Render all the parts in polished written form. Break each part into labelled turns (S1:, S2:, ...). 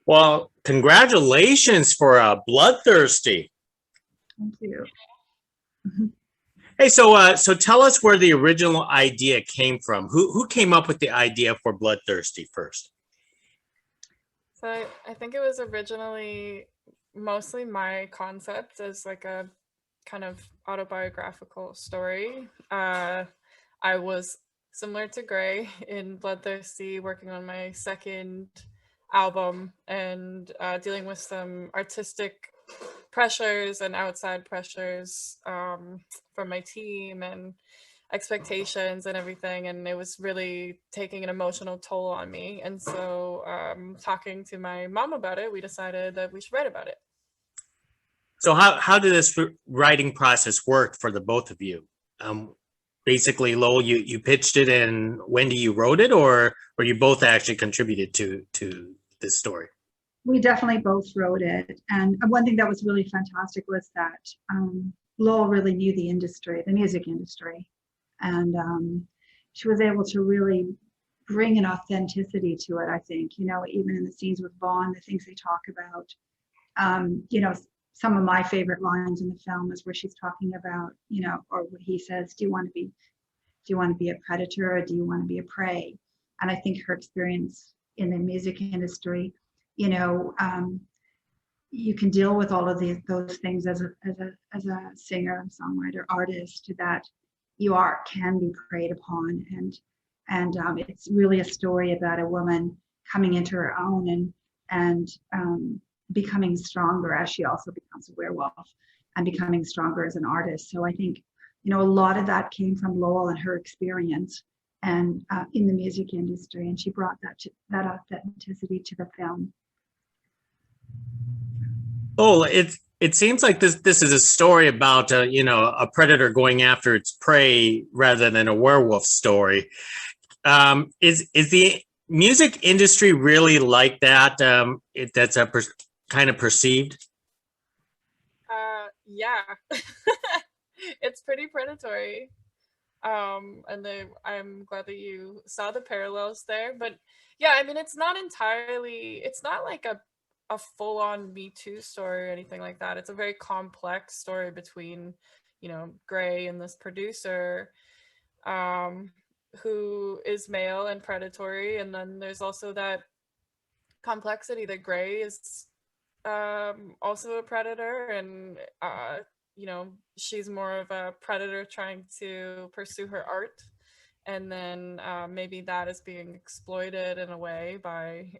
S1: Well, congratulations for Bloodthirsty.
S2: Thank you.
S1: Hey, so tell us where the original idea came from. Who came up with the idea for Bloodthirsty first?
S3: So I think it was originally mostly my concept as like a kind of autobiographical story. I was similar to Gray in Bloodthirsty, working on my second album and dealing with some artistic pressures and outside pressures from my team and expectations and everything, and it was really taking an emotional toll on me. And so talking to my mom about it, we decided that we should write about it.
S1: So how did this writing process work for the both of you? Basically, Lowell, you pitched it, and Wendy, you wrote it, or you both actually contributed to this story?
S2: We definitely both wrote it. And one thing that was really fantastic was that Lowell really knew the industry, the music industry. And she was able to really bring an authenticity to it, I think, even in the scenes with Vaughn, the things they talk about. Some of my favorite lines in the film is where she's talking about, or what he says, do you want to be a predator or do you want to be a prey? And I think her experience in the music industry, you can deal with all of those things as a singer, songwriter, artist, that can be preyed upon. And it's really a story about a woman coming into her own and becoming stronger as she also becomes a werewolf and becoming stronger as an artist. So I think, a lot of that came from Lowell and her experience and in the music industry, and she brought that authenticity to the film.
S1: Oh, it seems like this is a story about a predator going after its prey rather than a werewolf story. Is the music industry really like that? That's kind of perceived.
S3: Yeah, it's pretty predatory. And I'm glad that you saw the parallels there. But yeah, I mean, it's not like a full-on Me Too story or anything like that. It's a very complex story between, Gray and this producer, who is male and predatory, and then there's also that complexity that Gray is also a predator, and she's more of a predator trying to pursue her art, and then maybe that is being exploited in a way by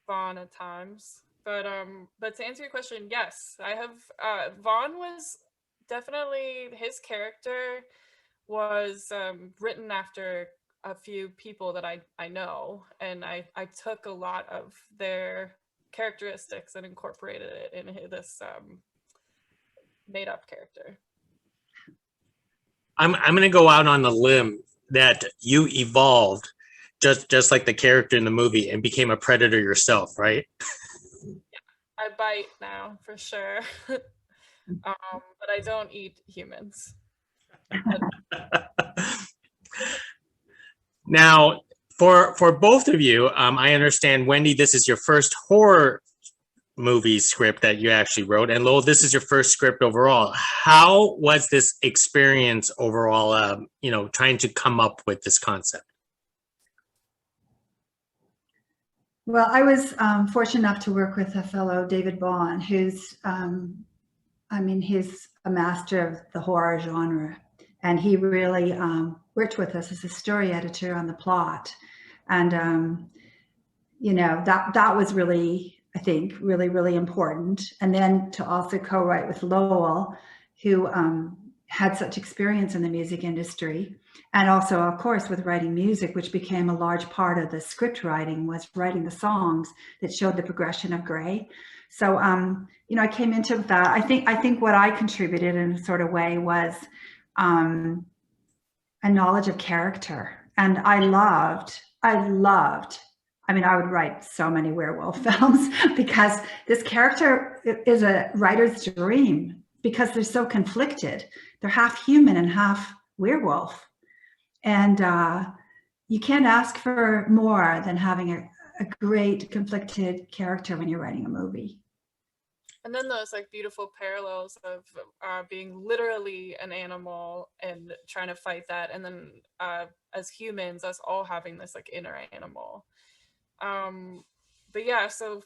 S3: Vaughn at times. But to answer your question, yes, I have. Vaughn was definitely, his character was written after a few people that I know, and I took a lot of their characteristics and incorporated it in this made up character.
S1: I'm going to go out on the limb that you evolved just like the character in the movie and became a predator yourself, right?
S3: Yeah, I bite now for sure. But I don't eat humans.
S1: Now, for both of you, I understand, Wendy, this is your first horror movie script that you actually wrote, and Lowell, this is your first script overall. How was this experience overall, trying to come up with this concept?
S2: Well, I was fortunate enough to work with a fellow, David Vaughn, who's, he's a master of the horror genre. And he really worked with us as a story editor on the plot. And, that was really, I think, really, really important. And then to also co-write with Lowell, who had such experience in the music industry. And also, of course, with writing music, which became a large part of the script writing, was writing the songs that showed the progression of Gray. So, I came into that. I think what I contributed in a sort of way was a knowledge of character. And I would write so many werewolf films because this character is a writer's dream because they're so conflicted. They're half human and half werewolf. And you can't ask for more than having a great conflicted character when you're writing a movie.
S3: And then those like beautiful parallels of being literally an animal and trying to fight that, and then as humans, us all having this like inner animal. But yeah, so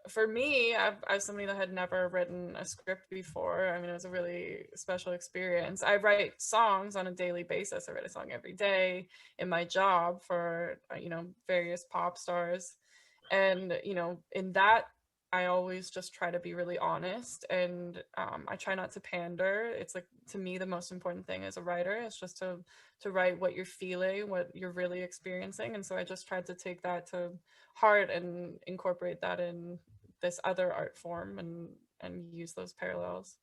S3: for me, as somebody that had never written a script before, I mean, it was a really special experience. I write songs on a daily basis. I write a song every day in my job for various pop stars, and in that I always just try to be really honest, and I try not to pander. It's like, to me, the most important thing as a writer is just to write what you're feeling, what you're really experiencing. And so I just tried to take that to heart and incorporate that in this other art form, and use those parallels.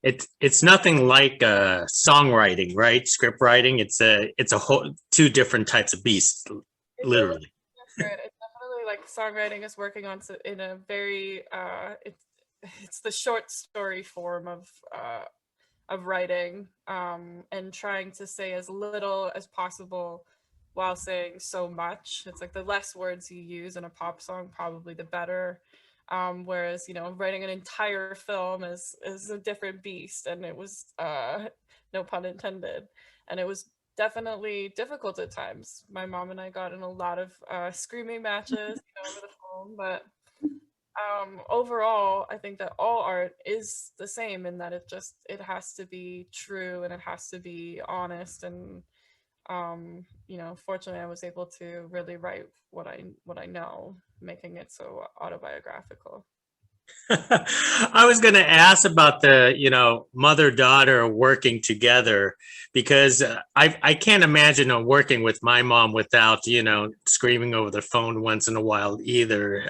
S1: It's nothing like songwriting, right? Script writing. It's a whole two different types of beasts, literally.
S3: It's definitely like songwriting is working on in a very it's the short story form of writing, and trying to say as little as possible while saying so much. It's like the less words you use in a pop song, probably the better. Whereas writing an entire film is a different beast, and it was no pun intended, and it was definitely difficult at times. My mom and I got in a lot of screaming matches over the phone, but overall I think that all art is the same in that it has to be true, and it has to be honest, and fortunately I was able to really write what I know, making it so autobiographical.
S1: I was going to ask about the mother-daughter working together, because I can't imagine working with my mom without screaming over the phone once in a while either.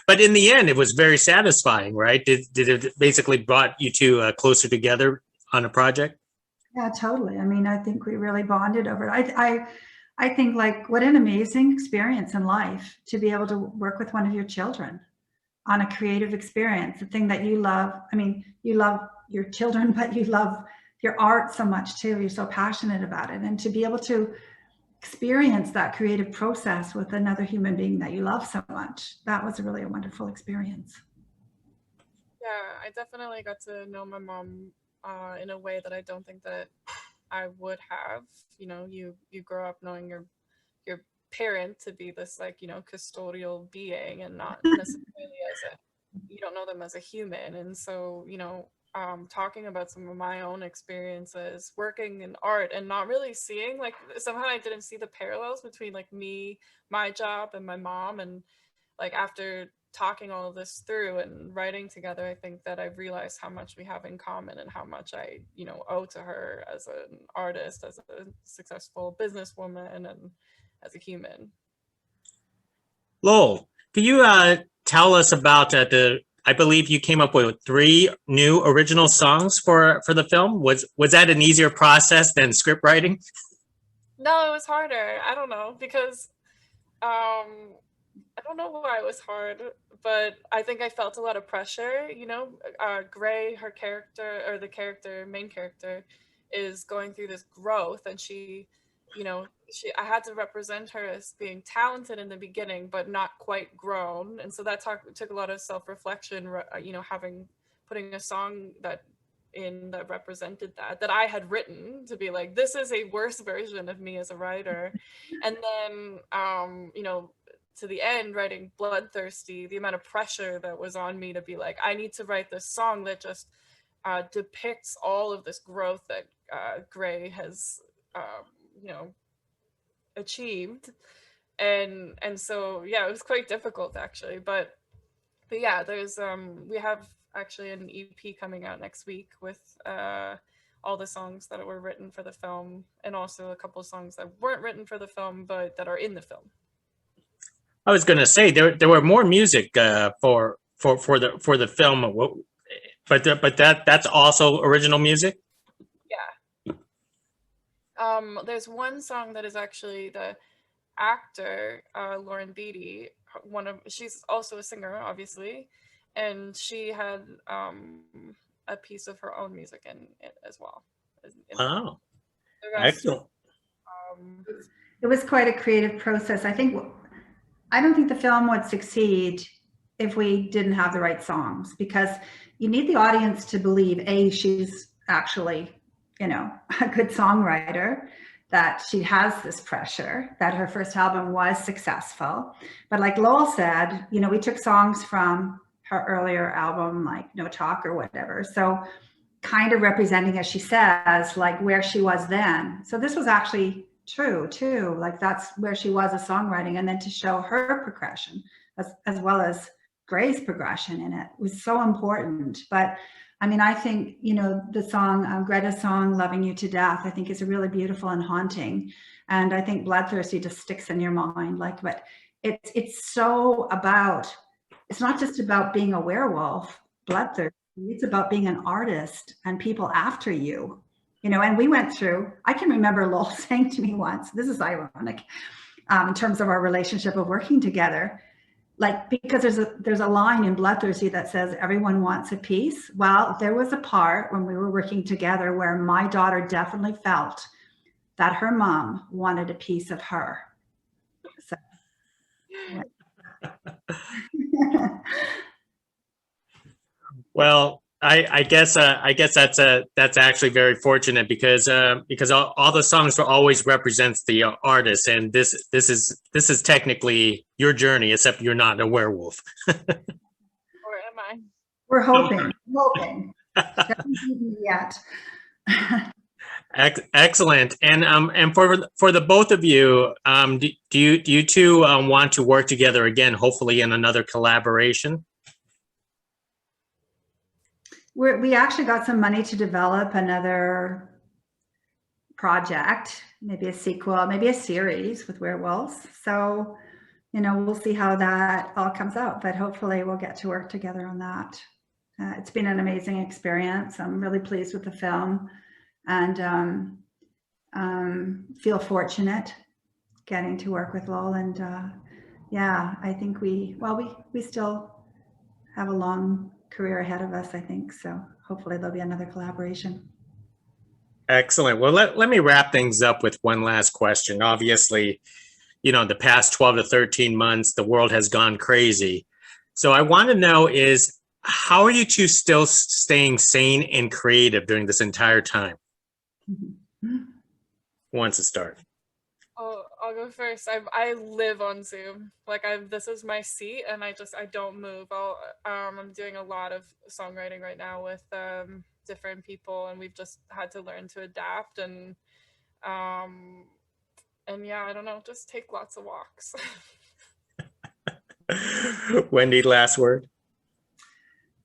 S1: But in the end, it was very satisfying, right? Did it basically brought you two closer together on a project?
S2: Yeah, totally. I mean, I think we really bonded over it. I think, like, what an amazing experience in life to be able to work with one of your children on a creative experience, the thing that you love. I mean, you love your children, but you love your art so much too. You're so passionate about it. And to be able to experience that creative process with another human being that you love so much, that was really a wonderful experience.
S3: Yeah, I definitely got to know my mom in a way that I don't think that I would have. You grow up knowing your parent to be this like custodial being, and not necessarily you don't know them as a human. And so talking about some of my own experiences working in art, and not really seeing, like, somehow I didn't see the parallels between like my job and my mom. And like, after talking all of this through and writing together, I think that I've realized how much we have in common, and how much I owe to her as an artist, as a successful businesswoman, and as a human.
S1: Lowell, can you tell us about I believe you came up with 3 new original songs for the film. Was that an easier process than script writing?
S3: No, it was harder. I don't know, because I don't know why it was hard, but I think I felt a lot of pressure. Gray, her character, or the main character, is going through this growth, and I had to represent her as being talented in the beginning, but not quite grown. And so that took a lot of self-reflection, putting a song that represented that I had written, to be like, this is a worse version of me as a writer. And then to the end, writing Bloodthirsty, the amount of pressure that was on me to be like, I need to write this song that just depicts all of this growth that Gray has achieved. And so yeah, it was quite difficult actually, but yeah, there's we have actually an EP coming out next week with all the songs that were written for the film, and also a couple of songs that weren't written for the film but that are in the film.
S1: I was going to say there were more music for the film, but that's also original music.
S3: Yeah. There's one song that is actually the actor, Lauren Beatty. She's also a singer, obviously, and she had a piece of her own music in it as well.
S1: Wow, excellent.
S2: It was quite a creative process. I think I don't think the film would succeed if we didn't have the right songs, because you need the audience to believe, A, she's actually, you know, a good songwriter, that she has this pressure, that her first album was successful. But like Lowell said, you know, we took songs from her earlier album, like No Talk or whatever. So kind of representing, as she says, like where she was then. So this was actually true too. Like that's where she was as songwriting, and then to show her progression as well as Gray's progression in it was so important. But I mean, I think, you know, the song, Greta's song, Loving You to Death, I think is really beautiful and haunting. And I think Bloodthirsty just sticks in your mind. Like, but it's so about, it's not just about being a werewolf, Bloodthirsty, it's about being an artist and people after you. You know, and we went through, I can remember Lowell saying to me once, this is ironic, in terms of our relationship of working together, like, because there's a line in Bloodthirsty that says everyone wants a piece. Well, there was a part when we were working together where my daughter definitely felt that her mom wanted a piece of her. So, yeah.
S1: Well, I guess that's actually very fortunate, because all the songs always represents the artist, and this is technically your journey, except you're not a werewolf.
S3: Or am I?
S2: We're hoping. Yet.
S1: Excellent. And for the both of you, do you two want to work together again, hopefully in another collaboration?
S2: We actually got some money to develop another project, maybe a sequel, maybe a series with werewolves. So, you know, we'll see how that all comes out, but hopefully we'll get to work together on that. It's been an amazing experience. I'm really pleased with the film, and feel fortunate getting to work with Lowell. And yeah, I think we still have a long career ahead of us, I think. So hopefully there'll be another collaboration.
S1: Excellent. Well, let me wrap things up with one last question. Obviously, you know, the past 12 to 13 months, the world has gone crazy. So I want to know is, how are you two still staying sane and creative during this entire time?
S2: Mm-hmm.
S1: Who wants to start?
S3: Oh, I'll go first. I live on Zoom. Like this is my seat, and I don't move. I'm doing a lot of songwriting right now with different people, and we've just had to learn to adapt, and yeah, I don't know, just take lots of walks.
S1: Wendy, last word.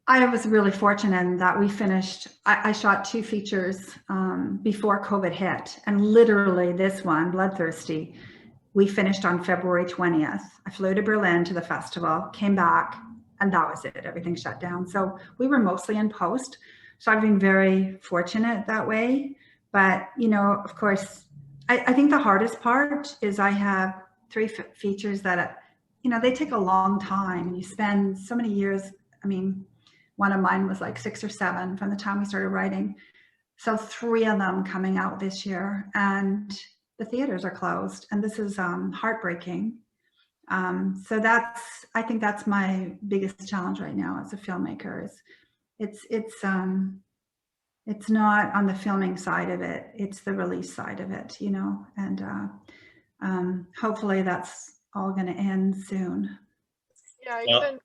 S2: I was really fortunate in that we finished, I shot 2 features before COVID hit, and literally this one, Bloodthirsty, we finished on February 20th. I flew to Berlin to the festival, came back, and that was it. Everything shut down. So we were mostly in post. So I've been very fortunate that way. But, you know, of course, I think the hardest part is I have 3 features that, you know, they take a long time, and you spend so many years. I mean, one of mine was like 6 or 7 from the time we started writing. So 3 of them coming out this year, and the theaters are closed, and this is heartbreaking. So I think that's my biggest challenge right now as a filmmaker. It's not on the filming side of it, it's the release side of it, you know, and hopefully that's all going to end soon.
S3: Yeah, even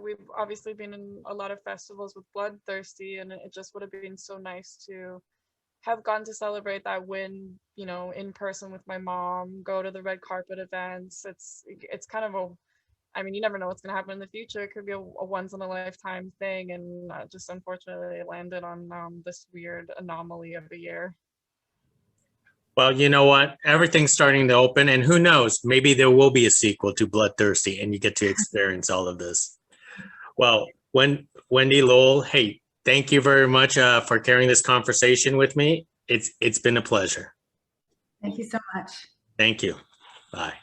S3: we've obviously been in a lot of festivals with Bloodthirsty, and it just would have been so nice to have gone to celebrate that win, you know, in person with my mom, go to the red carpet events. It's kind of I mean, you never know what's going to happen in the future. It could be a once in a lifetime thing, and just unfortunately it landed on this weird anomaly of a year.
S1: Well, you know what? Everything's starting to open, and who knows? Maybe there will be a sequel to Bloodthirsty, and you get to experience all of this. Well, Wendy, Lowell, hey, thank you very much for carrying this conversation with me. It's been a pleasure.
S2: Thank you so much.
S1: Thank you. Bye.